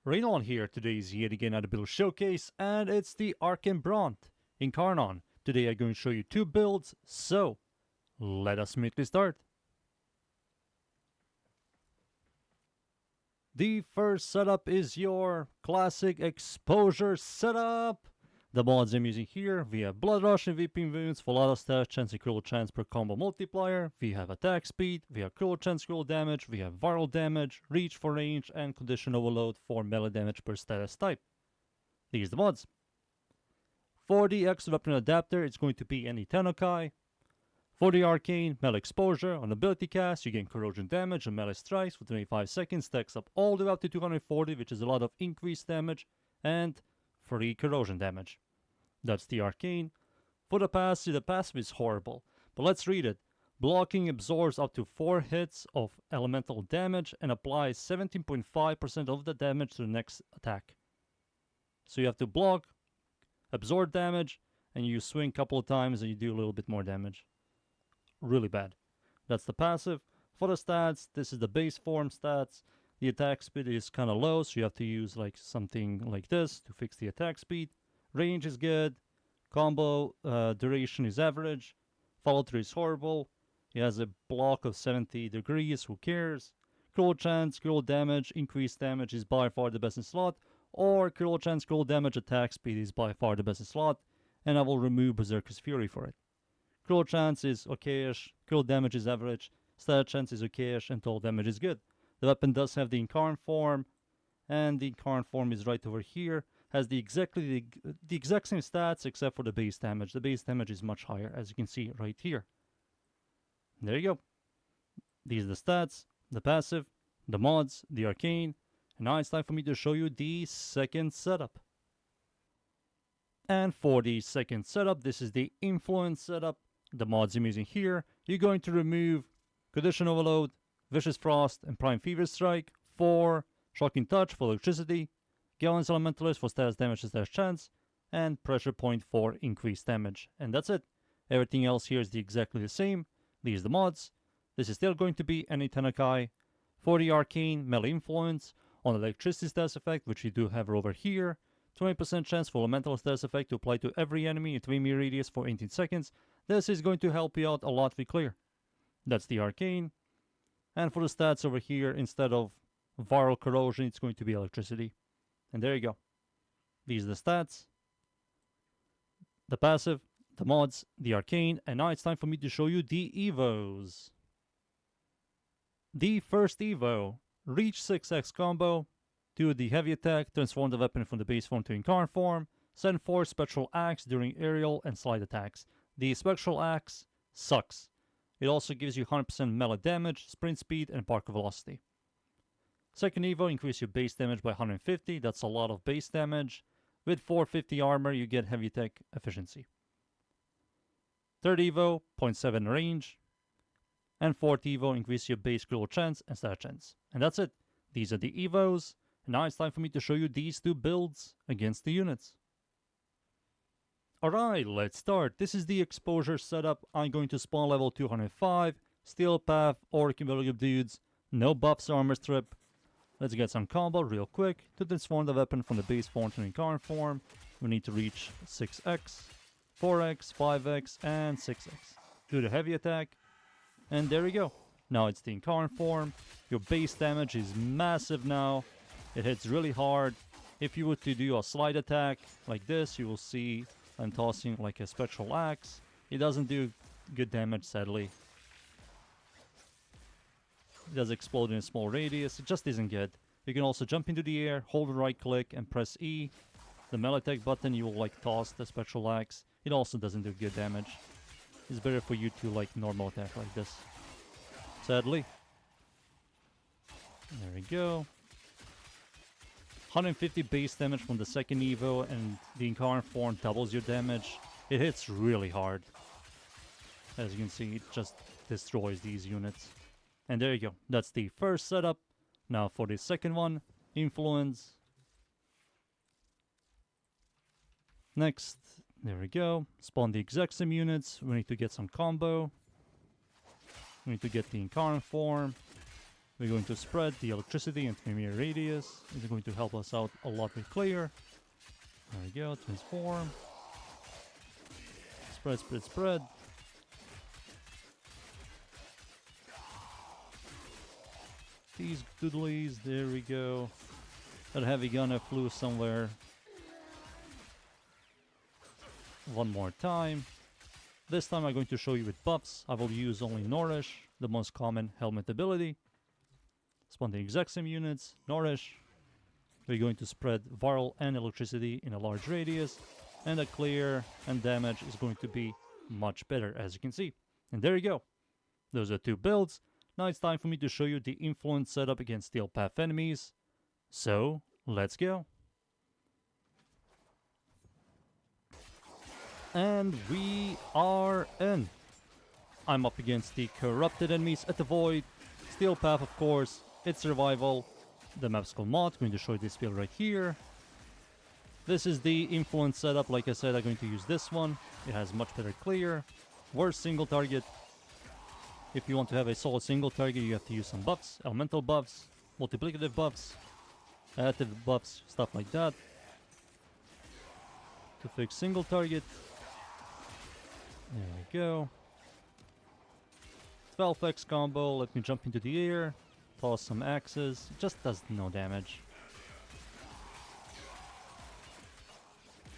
Raynon here. Today is yet again another build showcase, and it's the Ack Brunt Incarnon. Today I'm going to show you two builds, so let us immediately start. The first setup is your classic exposure setup. The mods I'm using here, we have Blood Rush and Weeping Wounds for a lot of stats, chance and critical chance per combo multiplier. We have attack speed, we have critical chance critical damage, we have viral damage, reach for range, and condition overload for melee damage per status type. These are the mods. For the extra weapon adapter, it's going to be any Tenokai. For the Arcane, melee exposure, on ability cast, you gain corrosion damage and melee strikes for 25 seconds, stacks up all the way up to 240, which is a lot of increased damage, and free corrosion damage. That's the Arcane. For the passive is horrible, but let's read it. Blocking absorbs up to 4 hits of elemental damage and applies 17.5% of the damage to the next attack. So you have to block, absorb damage, and you swing a couple of times and you do a little bit more damage. Really bad. That's the passive. For the stats, this is the base form stats. The attack speed is kind of low, so you have to use like something like this to fix the attack speed. Range is good. Combo duration is average. Follow through is horrible. He has a block of 70 degrees, who cares? Critical chance, critical damage, increased damage is by far the best in slot. Or critical chance, critical damage, attack speed is by far the best in slot. And I will remove Berserker's Fury for it. Critical chance is okayish, critical damage is average, stat chance is okayish, and total damage is good. The weapon does have the Incarn form, and the Incarn form is right over here. Has the exact same stats except for the base damage. The base damage is much higher, as you can see right here. There you go. These are the stats, the passive, the mods, the Arcane, and now it's time for me to show you the second setup. And for the second setup, this is the Influence setup. The mods I'm using here, you're going to remove Condition Overload, Vicious Frost, and Prime Fever Strike for Shocking Touch for electricity, Gallon's Elementalist for status damage and status chance, and Pressure Point for increased damage. And that's it. Everything else here is exactly the same. These are the mods. This is still going to be any Tenokai. For the Arcane, Melee Influence, on electricity status effect, which we do have over here, 20% chance for elemental status effect to apply to every enemy in 3 meter radius for 18 seconds. This is going to help you out a lot with clear. That's the Arcane. And for the stats over here, instead of viral corrosion, it's going to be electricity. And there you go. These are the stats, the passive, the mods, the Arcane, and now it's time for me to show you the Evos. The first Evo, Reach 6x combo. Do the heavy attack, transform the weapon from the base form to Incarn form, send 4 Spectral Axe during aerial and slide attacks. The Spectral Axe sucks. It also gives you 100% melee damage, sprint speed, and parkour velocity. Second Evo, increase your base damage by 150, that's a lot of base damage. With 450 armor, you get heavy attack efficiency. Third Evo, 0.7 range. And fourth Evo, increase your base critical chance and stat chance. And that's it. These are the Evos. And now it's time for me to show you these two builds against the units. Alright, let's start. This is the exposure setup. I'm going to spawn level 205, Steel Path, or cumulative dudes, no buffs or armor strip. Let's get some combo real quick. To transform the weapon from the base form to Incarn form, we need to reach 6x, 4x, 5x, and 6x. Do the heavy attack, and there we go. Now it's the Incarn form. Your base damage is massive now. It hits really hard. If you were to do a slide attack like this, you will see I'm tossing like a Spectral Axe. It doesn't do good damage, sadly. It does explode in a small radius. It just isn't good. You can also jump into the air, hold right click, and press E. The melee attack button, you will like toss the Spectral Axe. It also doesn't do good damage. It's better for you to like normal attack like this. Sadly. There we go. 150 base damage from the second Evo, and the Incarn form doubles your damage. It hits really hard. As you can see, it just destroys these units. And there you go. That's the first setup. Now for the second one, Influence. Next, there we go. Spawn the exact same units. We need to get some combo. We need to get the Incarn form. We're going to spread the electricity into mere radius. It's going to help us out a lot with clear. There we go, transform. Spread, spread, spread. These doodlies, there we go. That heavy gunner flew somewhere. One more time. This time I'm going to show you with buffs. I will use only Nourish, the most common helmet ability. Spawn the exact same units, Nourish. We're going to spread viral and electricity in a large radius. And the clear and damage is going to be much better, as you can see. And there you go. Those are two builds. Now it's time for me to show you the influence setup against Steel Path enemies. So, let's go. And we are in. I'm up against the corrupted enemies at the Void. Steel Path, of course. It's survival. The map's called Mod. I'm going to show you this build right here. This is the influence setup. Like I said, I'm going to use this one. It has much better clear. Worse single target. If you want to have a solid single target, you have to use some buffs. Elemental buffs. Multiplicative buffs. Additive buffs. Stuff like that. To fix single target. There we go. 12x combo. Let me jump into the air. Toss some axes. It just does no damage.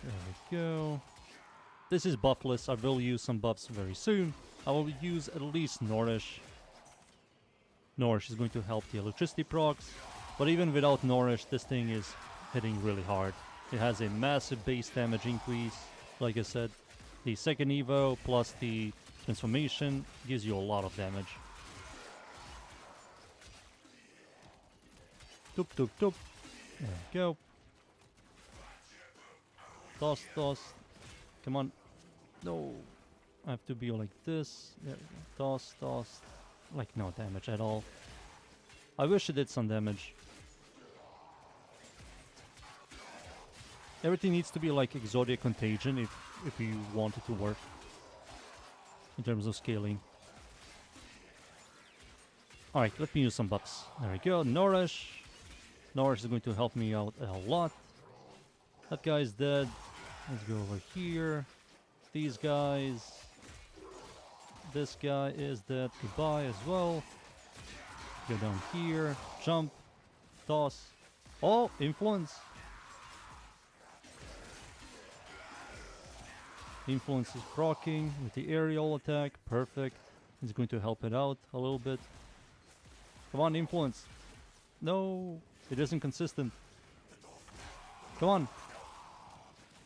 There we go. This is buffless. I will use some buffs very soon. I will use at least Nourish. Nourish is going to help the electricity procs. But even without Nourish, this thing is hitting really hard. It has a massive base damage increase. Like I said, the second Evo plus the transformation gives you a lot of damage. Toop, toop, toop. There we go. Toss, toss. Come on. No. I have to be like this. There we go. Toss, toss. Like no damage at all. I wish it did some damage. Everything needs to be like Exodia Contagion if you want it to work. In terms of scaling. Alright, let me use some buffs. There we go. Nourish. Nourish is going to help me out a lot. That guy's dead. Let's go over here. These guys. This guy is dead. Goodbye as well. Go down here. Jump. Toss. Oh, influence. Influence is proccing with the aerial attack. Perfect. It's going to help it out a little bit. Come on, influence. No, it isn't consistent. Come on.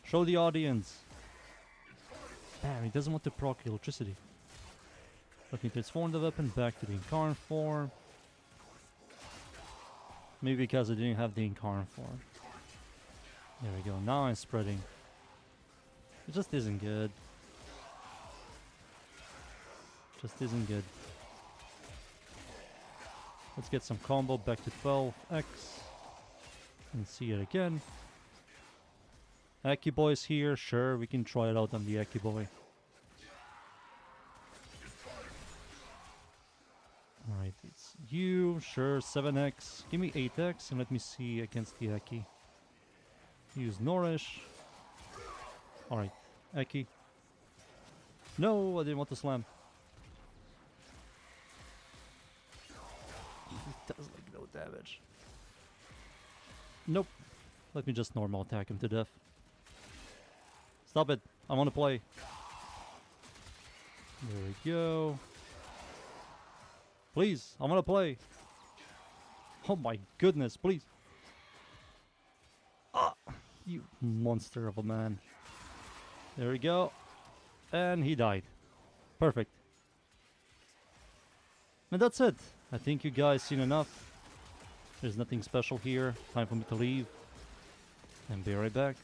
Show the audience. Damn, he doesn't want to proc electricity. Let me transform the weapon back to the Incarn form. Maybe because I didn't have the Incarn form. There we go. Now I'm spreading. It just isn't good. Just isn't good. Let's get some combo back to 12x. And see it again. Acky Boy's here. Sure, we can try it out on the Acky Boy. Alright, it's you. Sure, 7x. Give me 8x and let me see against the Acky. Use Nourish. Alright, Acky. No, I didn't want to slam. It does like no damage. Nope. Let me just normal attack him to death. Stop it. I want to play. There we go. Please, I want to play. Oh my goodness, please. Ah, you monster of a man. There we go. And he died. Perfect. And that's it. I think you guys seen enough. There's nothing special here. Time for me to leave. And be right back.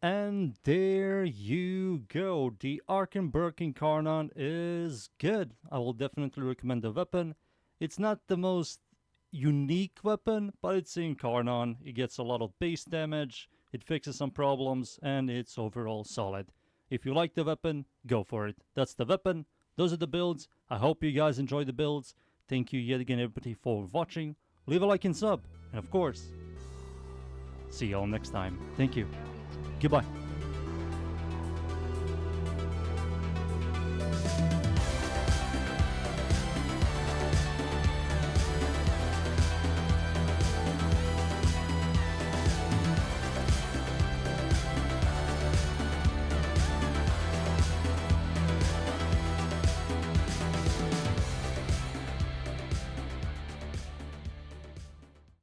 And there you go. The Arcane Brunt Incarnon is good. I will definitely recommend the weapon. It's not the most unique weapon, but it's Incarnon. It gets a lot of base damage. It fixes some problems, and it's overall solid. If you like the weapon, go for it. That's the weapon. those are the builds. I hope you guys enjoyed the builds. Thank you yet again, everybody, for watching. Leave a like and sub. And of course, see y'all next time. Thank you. Goodbye.